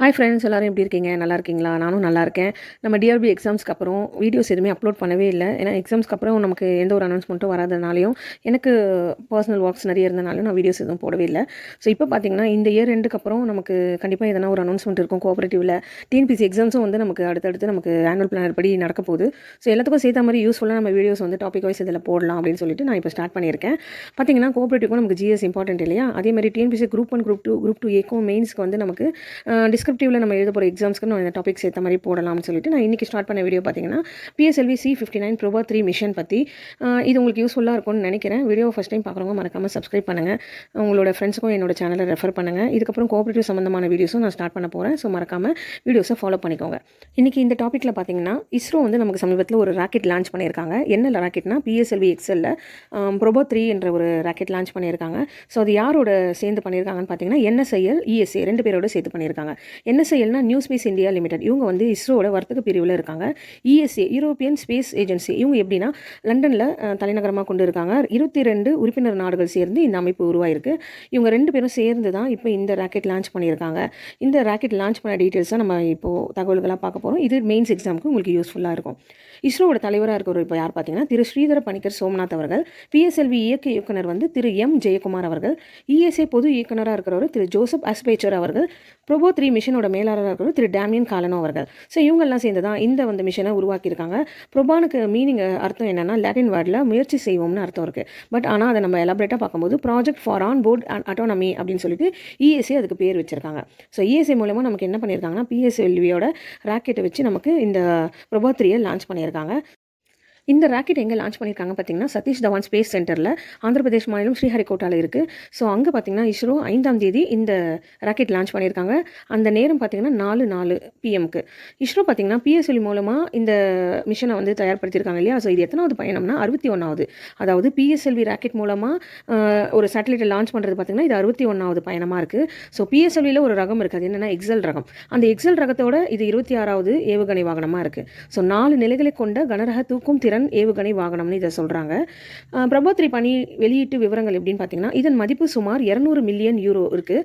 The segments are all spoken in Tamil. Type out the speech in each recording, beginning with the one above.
ஹாய் ஃப்ரெண்ட்ஸ், எல்லோரும் எப்படி இருக்கீங்க? நல்லா இருக்கீங்களா? நானும் நல்லா இருக்கேன். நம்ம டிஆர்பி எக்ஸாம்ஸ்க்கு அப்புறம் வீடியோஸ் எதுவுமே அப்லோட் பண்ணவே இல்லை. ஏன்னா எக்ஸாம்ஸ்க்கு அப்புறம் நமக்கு எந்த ஒரு அனௌன்ஸ்மெண்ட்டும் வராதனாலையும், எனக்கு பர்சனல் ஒர்க்ஸ் நிறைய இருந்தனாலும் நான் வீடியோஸ் எதுவும் போடவே இல்லை. ஸோ இப்போ பார்த்தீங்கன்னா, இந்த இயர் எண்டுக்கு அப்புறம் நமக்கு கண்டிப்பாக எதனா ஒரு அனௌன்ஸ்மெண்ட் இருக்கும் கோஆபரேட்டிவில். டிஎன்பிசி எக்ஸாம்ஸும் வந்து நமக்கு அடுத்தடுத்து நமக்கு ஆனுவல் பிளானர் படி நடக்க போகுது. ஸோ எல்லாத்துக்கும் சேர்த்த மாதிரி யூஸ்ஃபுல்லாக நம்ம வீடியோஸ் வந்து டாபிக் வைஸ் இதில் போடலாம் அப்படின்னு சொல்லிட்டு நான் இப்போ ஸ்டார்ட் பண்ணியிருக்கேன். பார்த்தீங்கன்னா கோஆபரேட்டிவ்க்கும் நமக்கு ஜிஎஸ் இம்பார்ட்டன்ட் இல்லையா? அதே மாதிரி டிஎன்பிசி குரூப் 1, குரூப் 2 ஏக்கும் மெயின்ஸ்க்கு வந்து நமக்கு டிஸ்கிரிப்டிவில் நம்ம எழுத போகிற எக்ஸாம்ஸ்க்கு நான் இந்த டாபிக்ஸ் ஏற்ற மாதிரி போடலாம்னு சொல்லிட்டு நான் இன்றைக்கி ஸ்டார்ட் பண்ண வீடியோ பார்த்தீங்கன்னா பிஎஸ்எல்வி C59 ப்ரோபா 3 மிஷன் பற்றி இது உங்களுக்கு யூஸ்ஃபுல்லாக இருக்கும்னு நினைக்கிறேன். வீடியோ ஃபஸ்ட் டைம் பார்க்குறவங்க மறக்காமல் சப்ஸ்கிரைப் பண்ணுங்கள். உங்களோட ஃப்ரெண்ட்ஸுக்கும் என்னோட சேனலை ரெஃபர் பண்ணுங்கள். இதுக்கப்புறம் கோஆபரேட்டிவ் சம்மந்தமான வீடியோஸும் நான் ஸ்டார்ட் பண்ண போகிறேன். ஸோ மறக்காமல் வீடியோஸை ஃபாலோ பண்ணிக்கோங்க. இன்றைக்கி இந்த டாப்பிக்கில் பார்த்தீங்கன்னா இஸ்ரோ வந்து நமக்கு சமீபத்தில் ஒரு ராக்கெட் லான்ச் பண்ணியிருக்காங்க. என்ன ராக்கெட்னா பிஎஸ்எல்வி எக்ஸலில் ப்ரோபா 3 என்ற ஒரு ராக்கெட் லான்ச் பண்ணியிருக்காங்க. ஸோ அது யாரோட சேர்ந்து பண்ணியிருக்காங்கன்னு பார்த்தீங்கன்னா NSIL ESA 2 பேரோட சேர்த்து பண்ணியிருக்காங்க. NSILனா நியூ ஸ்பேஸ் இந்தியா லிமிடெட். இவங்க வந்து இஸ்ரோட வர்த்தக பிரிவில் இருக்காங்க. ESA European space agency. இவங்க எப்படின்னா லண்டனில் தலைநகரமாக கொண்டு இருக்காங்க. 22 உறுப்பினர் நாடுகள் சேர்ந்து இந்த அமைப்பு உருவாயிருக்கு. இவங்க 2 பேரும் சேர்ந்து தான் இப்போ இந்த ராக்கெட் லான்ச் பண்ணியிருக்காங்க. இந்த ராக்கெட் லான்ச் பண்ண டீட்டெயில்ஸாக நம்ம இப்போது தகவல்களாக பார்க்க போகிறோம். இது மெயின்ஸ் எக்ஸாமுக்கு உங்களுக்கு யூஸ்ஃபுல்லாக இருக்கும். இஸ்ரோவோட தலைவராக இருக்கிறவர் இப்போ யார் பார்த்தீங்கன்னா திரு ஸ்ரீதர பணிக்கர் சோம்நாத் அவர்கள். பிஎஸ்எல்வி இயக்க இயக்குனர் வந்து திரு ஜெயக்குமார் அவர்கள். ESA பொது இயக்குனராக இருக்கிறவர் திரு ஜோசப் அஸ்பேச்சர் அவர்கள். ப்ரோபோ 3 மிஷனோட மேலாளராக இருக்கிறவர் திரு டேமியன் காலனோ அவர்கள். ஸோ இவங்கெல்லாம் சேர்ந்து தான் இந்த வந்து மிஷனை உருவாக்கியிருக்காங்க. ப்ரோபானுக்கு மீனிங் அர்த்தம் என்னென்னா லாட்டின் வேர்டில் முயற்சி செய்வோம்னு அர்த்தம் இருக்குது. பட் ஆனால் அதை நம்ம எலாபரேட்டாக பார்க்கும்போது project for on board and autonomy அப்படின்னு சொல்லிட்டு ESA அதுக்கு பேர் வச்சிருக்காங்க. ஸோ ESA மூலமாக நமக்கு என்ன பண்ணியிருக்காங்கன்னா பிஎஸ்எல்வியோட ராக்கெட்டை வச்சு நமக்கு இந்த ப்ரோபா 3 லான்ச் பண்ணியிருக்காங்க. இந்த ராக்கெட் எங்கே லான்ச் பண்ணியிருக்காங்க பார்த்தீங்கன்னா சதீஷ் தவான் ஸ்பேஸ் சென்டரில் ஆந்திர பிரதேஷ் மாநிலம் ஸ்ரீஹரிகோட்டாவில் இருக்குது. ஸோ அங்கே பார்த்தீங்கன்னா இஸ்ரோ 5ஆம் தேதி இந்த ராக்கெட் லான்ச் பண்ணியிருக்காங்க. அந்த நேரம் பார்த்தீங்கன்னா 4:04 PM இஸ்ரோ பார்த்தீங்கன்னா பிஎஸ்எல்வி மூலமாக இந்த மிஷனை வந்து தயார்படுத்தியிருக்காங்க இல்லையா? ஸோ இது எத்தனாவது பயணம்னா 61வது. அதாவது பிஎஸ்எல்வி ராக்கெட் மூலமாக ஒரு சேட்டலைட்டை லான்ச் பண்ணுறது பார்த்தீங்கன்னா இது 61வது பயணமாக இருக்குது. ஸோ பிஎஸ்எல்வியில் ஒரு ரகம் இருக்குது. அது என்னென்னா எக்ஸல் ரகம். அந்த எக்ஸல் ரகத்தோட இது 26வது ஏவுகணை வாகனமாக இருக்குது. ஸோ 4 நிலைகளை கொண்ட கனரக தூக்கும் திறன் ஏவுகணை வாகனம்னு இதை சொல்கிறாங்க. ப்ரோபா 3 பணி வெளியீட்டு விவரங்கள் எப்படின்னு பார்த்தீங்கன்னா இதன் மதிப்பு சுமார் 200 மில்லியன் யூரோ இருக்குது.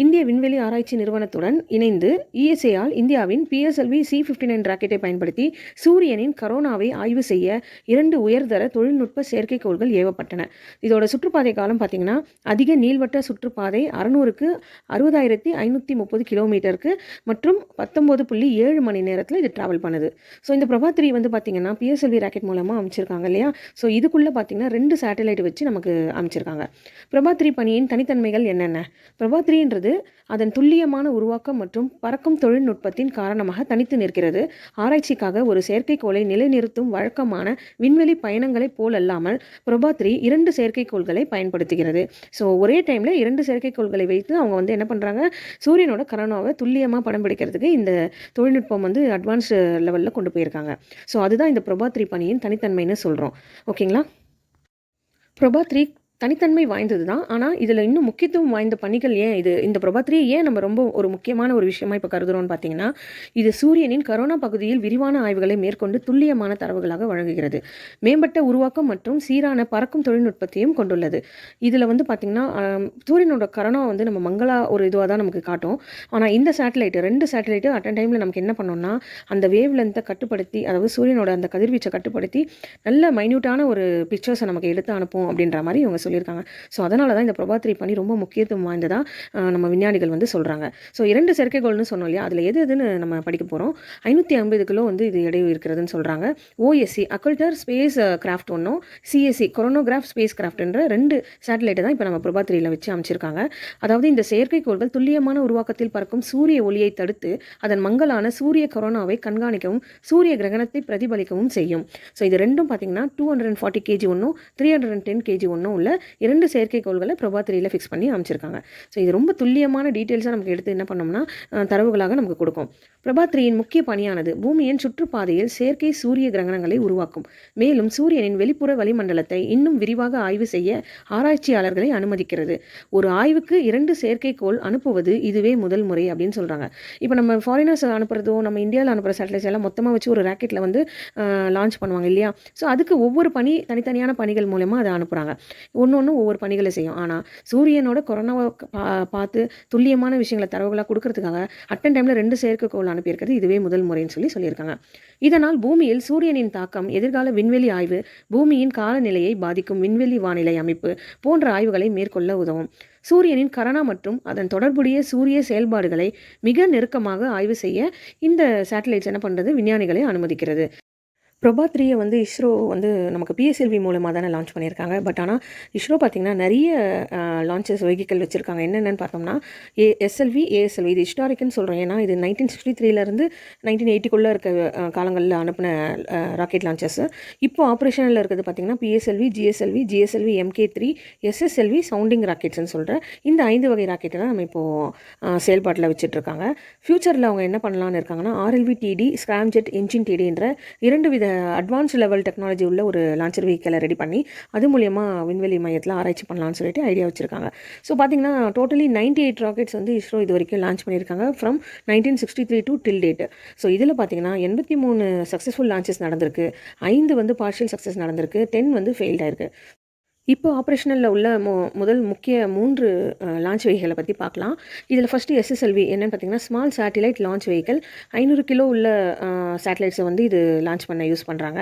இந்திய விண்வெளி ஆராய்ச்சி நிறுவனத்துடன் இணைந்து ESAயால் இந்தியாவின் பிஎஸ்எல்வி C59 ராக்கெட்டை பயன்படுத்தி சூரியனின் கரோனாவை ஆய்வு செய்ய 2 உயர்தர தொழில்நுட்ப செயற்கைக்கோள்கள் ஏவப்பட்டன. இதோட சுற்றுப்பாதை காலம் பார்த்தீங்கன்னா அதிக நீள்வட்ட சுற்றுப்பாதை 600க்கு 60,530 கிலோமீட்டருக்கு மற்றும் 19.7 மணி நேரத்தில் இது ட்ராவல் பண்ணுது. ஸோ இந்த ப்ரோபா 3 வந்து பார்த்தீங்கன்னா பிஎஸ்எல்வி ராக்கெட் மூலமாக அமைச்சிருக்காங்க இல்லையா? ஸோ இதுக்குள்ளே பார்த்தீங்கன்னா 2 சேட்டலைட் வச்சு நமக்கு அமைச்சிருக்காங்க. ப்ரோபா 3 பணியின் தனித்தன்மைகள் என்னென்ன? ப்ரோபா 3ன்றது அதன் துல்லியமான உருவாக்கம் மற்றும் பறக்கும் தொழில்நுட்பத்தின் காரணமாக தனித்து நிற்கிறது. ஆராய்ச்சிக்காக ஒரு செயற்கைக்கோளை நிலைநிறுத்தும் வழக்கமான விண்வெளி பயணங்களைப் போலல்லாமல் ப்ரோபா 3 2 செயற்கைக்கோள்களை பயன்படுத்துகிறது. ஸோ ஒரே டைமில் 2 செயற்கைக்கோள்களை வைத்து அவங்க வந்து என்ன பண்ணுறாங்க, சூரியனோட கரோனாவை துல்லியமாக படம் பிடிக்கிறதுக்கு இந்த தொழில்நுட்பம் வந்து அட்வான்ஸ்டு லெவலில் கொண்டு போயிருக்காங்க. ஸோ அதுதான் இந்த ப்ரோபா 3 பணியின் தனித்தன்மைன்னு சொல்கிறோம். ஓகேங்களா? ப்ரோபா 3 தனித்தன்மை வாய்ந்தது தான். ஆனால் இதில் இன்னும் முக்கியத்துவம் வாய்ந்த பணிகள் ஏன் இந்த ப்ரோபா 3 ஏன் நம்ம ரொம்ப ஒரு முக்கியமான ஒரு விஷயமா இப்போ கருதுகிறோம்னு பார்த்தீங்கன்னா இது சூரியனின் கரோனா பகுதியில் விரிவான ஆய்வுகளை மேற்கொண்டு துல்லியமான தரவுகளாக வழங்குகிறது. மேம்பட்ட உருவாக்கம் மற்றும் சீரான பறக்கும் தொழில்நுட்பத்தையும் கொண்டுள்ளது. இதில் வந்து பார்த்திங்கன்னா சூரியனோட கரோனா வந்து நம்ம மங்களா ஒரு இதுவாக தான் நமக்கு காட்டும். ஆனால் இந்த சேட்டலைட்டு 2 சேட்டலைட்டு அட் டைமில் நமக்கு என்ன பண்ணோம்னா அந்த வேவ் லென்த்தை கட்டுப்படுத்தி, அதாவது சூரியனோட அந்த கதிர்வீச்சை கட்டுப்படுத்தி நல்ல மைன்யூட்டான ஒரு பிக்சர்ஸை நமக்கு எடுத்து அனுப்பும் அப்படின்ற மாதிரி இவங்க சொல்லியிருக்காங்க. ஸோ அதனால தான் இந்த ப்ரோபா 3 பணி ரொம்ப முக்கியத்துவம் வாய்ந்ததாக நம்ம விஞ்ஞானிகள் வந்து சொல்கிறாங்க. ஸோ 2 செயற்கைக்கோள்னு சொன்னோம் இல்லையா? அதில் எதுன்னு நம்ம படிக்க போகிறோம். 550 கிலோ வந்து இது எடை இருக்கிறதுன்னு சொல்கிறாங்க. OSC அக்கல்டர் ஸ்பேஸ் கிராஃப்ட் ஒன்றும், CSC கொரோனோகிராஃப் ஸ்பேஸ் கிராஃப்ட்ன்ற 2 சேட்டலைட்டை தான் இப்போ நம்ம ப்ரோபா 3ல வச்சு அமைச்சிருக்காங்க. அதாவது இந்த செயற்கைக்கோள்கள் துல்லியமான உருவாக்கத்தில் பறக்கும் சூரிய ஒளியை தடுத்து அதன் மங்கலான சூரிய கரோனாவை கண்காணிக்கவும் சூரிய கிரகணத்தை பிரதிபலிக்கவும் செய்யும். ஸோ இது ரெண்டும் பார்த்தீங்கன்னா 240 kg ஒன்றும் 310 kg ஒன்றும் உள்ள 2 செயற்கைக்கோள்களை ப்ரோபா 3ல ஃபிக்ஸ் பண்ணி அமைச்சிருக்காங்க. ஸோ இது ரொம்ப துல்லியமான டீட்டெயில்ஸாக நமக்கு எடுத்து என்ன பண்ணோம்னா தரவுகளாக நமக்கு கொடுக்கும். ப்ரோபா 3யின் முக்கிய பணியானது பூமியின் சுற்றுப்பாதையில் செயற்கை சூரிய கிரகணங்களை உருவாக்கும். மேலும் சூரியனின் வெளிப்புற வளிமண்டலத்தை இன்னும் விரிவாக ஆய்வு செய்ய ஆராய்ச்சியாளர்களை அனுமதிக்கிறது. ஒரு ஆய்வுக்கு 2 செயற்கைக்கோள் அனுப்புவது இதுவே முதல் முறை அப்படின்னு சொல்கிறாங்க. இப்போ நம்ம ஃபாரினர்ஸ் அனுப்புறதோ நம்ம இந்தியாவில் அனுப்புகிற சேட்டலைட்ஸ் எல்லாம் மொத்தமாக வச்சு ஒரு ராக்கெட்டில் வந்து லான்ச் பண்ணுவாங்க இல்லையா? ஸோ அதுக்கு ஒவ்வொரு பணி தனித்தனியான பணிகள் மூலமாக அதை அனுப்புகிறாங்க. ஒன்று ஒவ்வொரு பணிகளை செய்யும். ஆனால் சூரியனோட கொரோனாவை பார்த்து துல்லியமான விஷயங்களை தரவுகளாக கொடுக்கறதுக்காக அட்டன் டைமில் 2 செயற்கைக்கோள் அனுப்பியிருக்கிறது இதுவே முதல் முறைன்னு சொல்லியிருக்காங்க. இதனால் பூமியில் சூரியனின் தாக்கம், எதிர்கால விண்வெளி ஆய்வு, பூமியின் காலநிலையை பாதிக்கும் விண்வெளி வானிலை அமைப்பு போன்ற ஆய்வுகளை மேற்கொள்ள உதவும். சூரியனின் கரோனா மற்றும் அதன் தொடர்புடைய சூரிய செயல்பாடுகளை மிக நெருக்கமாக ஆய்வு செய்ய இந்த சேட்டலைட்ஸ் என்ன பண்ணுறது, விஞ்ஞானிகளை அனுமதிக்கிறது. பிரபா 3 வந்து இஸ்ரோ வந்து நமக்கு பிஎஸ்எல்வி மூலமாக தானே லான்ச் பண்ணியிருக்காங்க. பட் ஆனால் இஸ்ரோ பார்த்திங்கன்னா நிறைய லான்ச்சஸ் வெஹிக்கல் வச்சுருக்காங்க. என்னென்னு பார்த்தோம்னா எஸ்எல்வி, ஏஎஸ்எல்வி. இது ஹிஸ்டாரிக்குன்னு சொல்கிறோம். ஏன்னா இது 1963 1980 இருக்க காலங்களில் அனுப்பின ராக்கெட் லான்ச்சஸ். இப்போ ஆப்ரேஷனில் இருக்கிறது பார்த்திங்கன்னா PSLV, GSLV MK3, SSLV sounding ராக்கெட்ஸ்ன்னு சொல்கிற இந்த 5 வகை ராக்கெட்டை தான் நம்ம இப்போது செயல்பாட்டில் வச்சுட்ருக்காங்க. ஃப்யூச்சரில் அவங்க என்ன பண்ணலான்னு இருக்காங்கன்னா RLV-TD, ஸ்கிராம்ஜெட் என்ஜின் TDன்ற 2 வித அட்வான்ஸ் லெவல் டெக்னாலஜி உள்ள ஒரு லான்ச்சர் வெஹிக்கலை ரெடி பண்ணி அது மூலயமா விண்வெளி மையத்தில் ஆராய்ச்சி பண்ணலான்னு சொல்லிட்டு ஐடியா வச்சுருக்காங்க. ஸோ பார்த்திங்கன்னா டோட்டலி 98 ராக்கெட்ஸ் வந்து இஸ்ரோ இது வரைக்கும் லான்ச் பண்ணியிருக்காங்க from 1963 to till date. So இதில் பார்த்திங்கன்னா 83 சக்ஸஸ்ஃபுல் லான்ச்சஸ் நடந்திருக்கு, 5 வந்து பார்ஷியல் சக்ஸஸ் நடந்திருக்கு, 10 வந்து ஃபெயில்ட் ஆயிருக்கு. இப்போ ஆப்ரேஷனலில் உள்ள முதல் முக்கிய 3 லான்ச் வெஹிக்கலை பற்றி பார்க்கலாம். இதில் ஃபஸ்ட்டு எஸ்எஸ்எல்வி என்னென்னு பார்த்தீங்கன்னா small satellite launch vehicle. 500 kilo உள்ள சேட்டலைட்ஸை வந்து இது லான்ச் பண்ண யூஸ் பண்ணுறாங்க.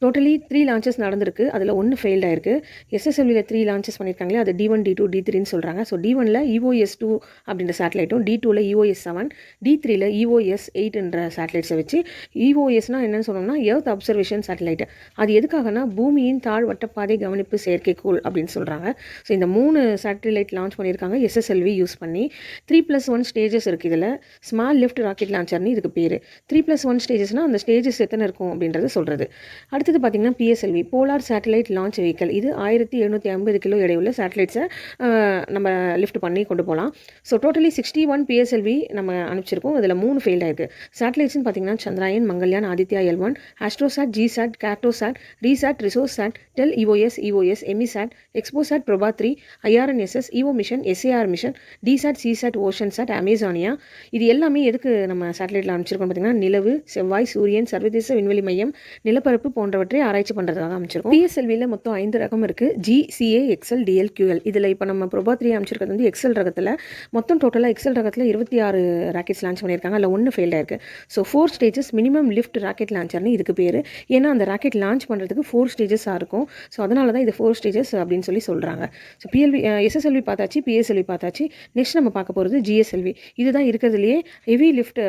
டோட்டலி 3 லான்ச்சஸ் நடந்திருக்கு, அதில் 1 ஃபெயில்ட் ஆயிருக்கு. எஸ்எஸ்எல்வியில் 3 லான்ச்சஸ் பண்ணியிருக்காங்களே, அது D1, D2, D3ன்னு சொல்கிறாங்க. ஸோ D1ல் EOS-2 அப்படின்ற சேட்டலைட்டும், D2ல் EOS-7, D3ல் EOS-8ன்ற சேட்டலைட்ஸை வச்சு, EOSனால் என்னென்னு சொன்னோம்னா எர்த் அப்சர்வேஷன் சேட்டலைட். அது எதுக்காகனா பூமியின் தாழ்வட்டப்பாதை கவனிப்பு செயற்கை அப்படின்னு சொல்கிறாங்க. ஸோ இந்த 3 சேட்டலைட் லான்ச் பண்ணியிருக்காங்க எஸ்எஸ்எல்வி யூஸ் பண்ணி. 3+1 ஸ்டேஜஸ் இருக்குது. இதில் ஸ்மால் லிஃப்ட் ராக்கெட் லான்ச்சர்னு இதுக்கு பேர். 3+1 ஸ்டேஜஸ்னால் அந்த ஸ்டேஜஸ் எத்தனை இருக்கும் அப்படின்றது சொல்கிறது. அடுத்தது பார்த்திங்கன்னா PSLV, polar satellite launch vehicle. இது 1750 கிலோ எடையுள்ள சேட்டலைட்ஸை நம்ம லிஃப்ட் பண்ணி கொண்டு போகலாம். ஸோ டோட்டலி 61 PSLV நம்ம அனுப்பிச்சிருக்கோம். அதில் 3 ஃபெயில்ட் ஆயிருக்கு. சேட்டலைட்ஸ்னு பார்த்திங்கன்னா சந்திராயன், மங்கள்யான், ஆதித்யா L1, ஆஸ்ட்ரோசாட், ஜிசாட், கார்டோசாட், ரீசாட், ரிசோசாட், டெல் EOS, EMISAT, XPoSat, Prabha 3, IRNSS, EO mission, SAR mission, DSAT, CSAT, Oceansat, Amazonia. இது எல்லாமே எதுக்கு நம்ம சேட்டலைட்டில் அனுப்பிச்சிருக்கோம் பார்த்திங்கன்னா நிலவு, செவ்வாய், சூரியன், சர்வதேச விண்வெளி மையம், நிலப்பரப்பு போன்றவற்றை ஆராய்ச்சி பண்ணுறதுக்காக அமைச்சிருக்கோம். PSLVயில் மொத்தம் 5 ரகம் இருக்குது. G, CA, XL, DL, QL. இதில் இப்போ நம்ம பிரபா 3 அமைச்சிருக்கிறது வந்து XL ரகத்தில். மொத்தம் டோட்டலாக XL ரகத்தில் 26 ராக்கெட்ஸ் லான்ச் பண்ணியிருக்காங்க. அதில் 1 ஃபெயில்ட் ஆயிருக்கு. So 4 stages minimum lift rocket லான்ச்சர்னு இதுக்கு பேர். ஏன்னா அந்த ராக்கெட் லான்ச் பண்ணுறதுக்கு 4 ஸ்டேஜஸாக இருக்கும். ஸோ அதனால தான் இது 4 ஸ்டேஜஸ் அப்படின்னு சொல்கிறாங்க. ஸோ எஸ்எஸ்எல்வி பார்த்தாச்சு, PSLV பார்த்தாச்சு. நெக்ஸ்ட் நம்ம பார்க்க போகிறது GSLV. இதுதான் இருக்கிறதுலையே ஹெவி லிஃப்ட்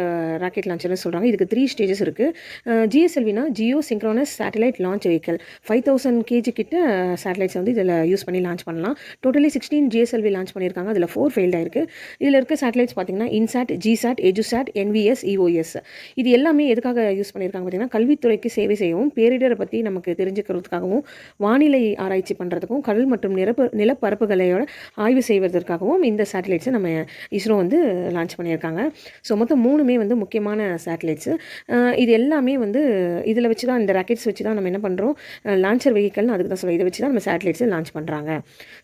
ராக்கெட் லான்ச்சர்னு சொல்கிறாங்க. இதுக்கு 3 ஸ்டேஜஸ் இருக்குது. GSLVனா geo synchronous satellite launch vehicle. 5000 kg கிட்ட சேட்டலைட்ஸ் வந்து இதில் யூஸ் பண்ணி லான்ச் பண்ணலாம். டோட்டலி 16 GSLV லான்ச் பண்ணியிருக்காங்க. அதில் 4 ஃபெயில்ட் ஆயிருக்கு. இதில் இருக்க சேட்டலைட்ஸ் பார்த்திங்கன்னா INSAT, GSAT, EduSat, NVS, EOS. இது எல்லாமே எதுக்காக யூஸ் பண்ணியிருக்காங்க பார்த்திங்கன்னா கல்வித்துறைக்கு சேவை செய்யவும், பேரிடரை பற்றி நமக்கு தெரிஞ்சுக்கிறதுக்காகவும், வானிலை ஆராய்ச்சி பண்ணுறதுக்கும், கடல் மற்றும் நிலப்பரப்புகளையோட ஆய்வு செய்வதற்காகவும் இந்த சேட்டலைட்ஸை நம்ம இஸ்ரோ வந்து லான்ச் பண்ணியிருக்காங்க. ஸோ மொத்தம் 3மே வந்து முக்கியமான சேட்டலைட்ஸு. இது எல்லாமே வந்து இதில் வச்சு தான், இந்த ராக்கெட்ஸ் வச்சு தான் நம்ம என்ன பண்ணுறோம், லான்ச்சர் வெஹிக்கல்னு அதுக்கு தான் சொல்லுவோம். இதை வச்சு தான் நம்ம சேட்டலைட்ஸை லான்ச் பண்ணுறாங்க.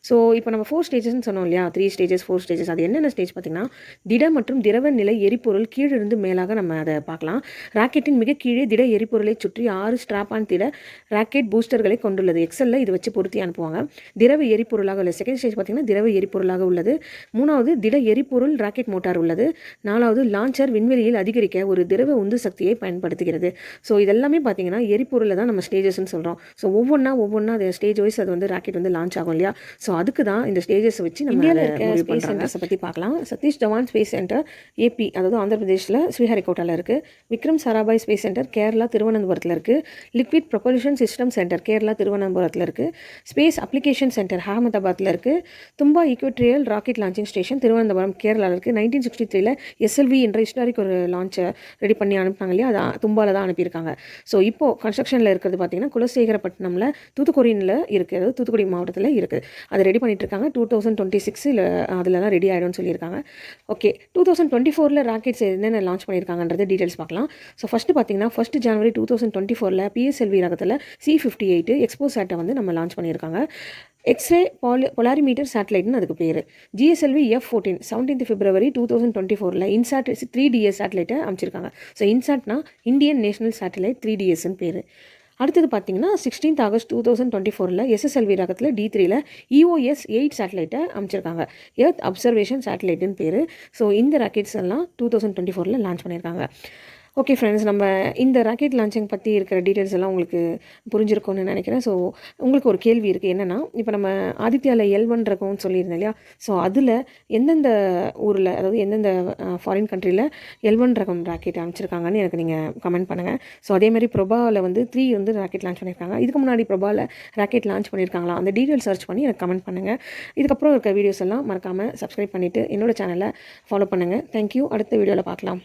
ஸோ இப்போ நம்ம 4 ஸ்டேஜஸ்ன்னு சொன்னோம் இல்லையா, 3 ஸ்டேஜஸ் 4 ஸ்டேஜஸ். அது என்னென்ன ஸ்டேஜ் பார்த்திங்கன்னா திட மற்றும் திரவ நிலை எரிபொருள் கீழிருந்து மேலாக நம்ம அதை பார்க்கலாம். ராக்கெட்டின் மிக கீழே திட எரிபொருளை சுற்றி 6 ஸ்ட்ராப்பான் திட ராக்கெட் பூஸ்டர்களை கொண்டுள்ளது. எக்ஸலில் இது வச்சு பொருத்தி அனுப்புவாங்க. திரவ எரிபொருளாக உள்ளது. செகண்ட் ஸ்டேஜ் பார்த்திங்கன்னா திரவ எரிபொருளாக உள்ளது. 3வது திட எரிபொருள் ராக்கெட் மோட்டார் உள்ளது. 4வது லான்ச்சர் விண்வெளியில் அதிகரிக்க ஒரு திரவ உந்து சக்தியை பயன்படுத்துகிறது. ஸோ இதெல்லாமே பார்த்திங்கன்னா எரிபொருளை தான் நம்ம ஸ்டேஜஸ்ன்னு சொல்கிறோம். ஸோ ஒவ்வொன்றா அது ஸ்டேஜ் வைஸ் அது வந்து ராக்கெட் வந்து லான்ச் ஆகும் இல்லையா. ஸோ அதுக்கு தான் இந்த ஸ்டேஜஸ் வச்சு நம்ம இந்தியாவில் இருக்க ஸ்பேஸ் சென்டர்ஸை பற்றி பார்க்கலாம். Satish Dhawan space centre AP, அதாவது ஆந்திர பிரதேஷில் ஸ்ரீஹரிகோட்டாவில் இருக்குது. விக்ரம் சாராபாய் ஸ்பேஸ் சென்டர் கேரளா திருவனந்தபுரத்தில் இருக்குது. Liquid propulsion system centre Kerala திருவனந்தபுரத்தில் இருக்குது. ஸ்பேஸ் அப்ளிகேஷன் சென்டர் அகமதாபாத்தில் இருக்குது. Thumba equatorial rocket launching station Thiruvananthapuram கேரளாவில் இருக்குது. 1963 SLV என்ற ஹிஸ்டாரிக் ஒரு லான்ச்சை ரெடி பண்ணி அனுப்பினாங்க இல்லையா, அது தும்பாவில் தான் அனுப்பியிருக்காங்க. ஸோ இப்போது கன்ஸ்ட்ரக்ஷனில் இருக்கிறது பார்த்திங்கன்னா குலசேகரப்பட்டினமில் தூத்துக்குடியில் இருக்குது, அதாவது தூத்துக்குடி மாவட்டத்தில் இருக்குது. அதை ரெடி பண்ணிட்டு இருக்காங்க. 2026 அதிலலாம் ரெடி ஆகிடும்னு சொல்லியிருக்காங்க. ஓகே, 2024 ராக்கெட்ஸ் என்னென்ன லான்ச் பண்ணியிருக்காங்கன்றது டீட்டெயில்ஸ் பார்க்கலாம். ஸோ ஃபஸ்ட்டு பார்த்திங்கன்னா 1 ஜனவரி 2024 PSLV ரகத்தில் C58 எக்ஸ்போசாட்டை வந்து நம்ம லான்ச் பண்ணியிருக்காங்க. எக்ஸ்ரே பொலாரிமீட்டர் சேட்டலைட்னு அதுக்கு பேர். GSLV F14 17 February 2024 INSAT 3DS சேட்டலைட்டை அமைச்சிருக்காங்க. ஸோ இன்சாட்னா இந்தியன் நேஷனல் சேட்டலைட் 3DS பேர். அடுத்தது பார்த்தீங்கன்னா 16th ஆகஸ்ட் 2024 எஸ்எஸ்எல்வி ரகத்தில் D3ல EOS 8 சேட்டலைட்டை அமைச்சிருக்காங்க. எர்த் அப்சர்வேஷன் சேட்டலைட்டுன்னு பேர். ஸோ இந்த ராக்கெட்ஸ் எல்லாம் 2024 லான்ச் பண்ணியிருக்காங்க. ஓகே ஃப்ரெண்ட்ஸ், நம்ம இந்த ராக்கெட் லான்ச்சிங் பற்றி இருக்கிற டீட்டெயில்ஸ் எல்லாம் உங்களுக்கு புரிஞ்சிருக்கும்னு நினைக்கிறேன். ஸோ உங்களுக்கு ஒரு கேள்வி இருக்குது. என்னென்னா, இப்போ நம்ம ஆதித்யாவில் L1 ரகம்னு சொல்லியிருந்தேன் இல்லையா? ஸோ அதில் எந்தெந்த ஊரில், அதாவது எந்தெந்த ஃபாரின் கண்ட்ரியில் L1 ரகம் ராக்கெட் அனுப்பிச்சிருக்காங்கன்னு எனக்கு நீங்கள் கமெண்ட் பண்ணுங்கள். ஸோ அதேமாதிரி பிரபாவில் வந்து 3 வந்து ராக்கெட் லான்ச் பண்ணியிருக்காங்க. இதுக்கு முன்னாடி பிரபாவில் ராக்கெட் லான்ச் பண்ணியிருக்காங்களா, அந்த டீட்டெயில் சர்ச் பண்ணி எனக்கு கமெண்ட் பண்ணுங்கள். இதுக்கப்புறம் இருக்க வீடியோஸ் எல்லாம் மறக்காமல் சப்ஸ்கிரைப் பண்ணிவிட்டு என்னோட சேனலை ஃபாலோ பண்ணுங்கள். தேங்க்யூ. அடுத்த வீடியோவில் பார்க்கலாம்.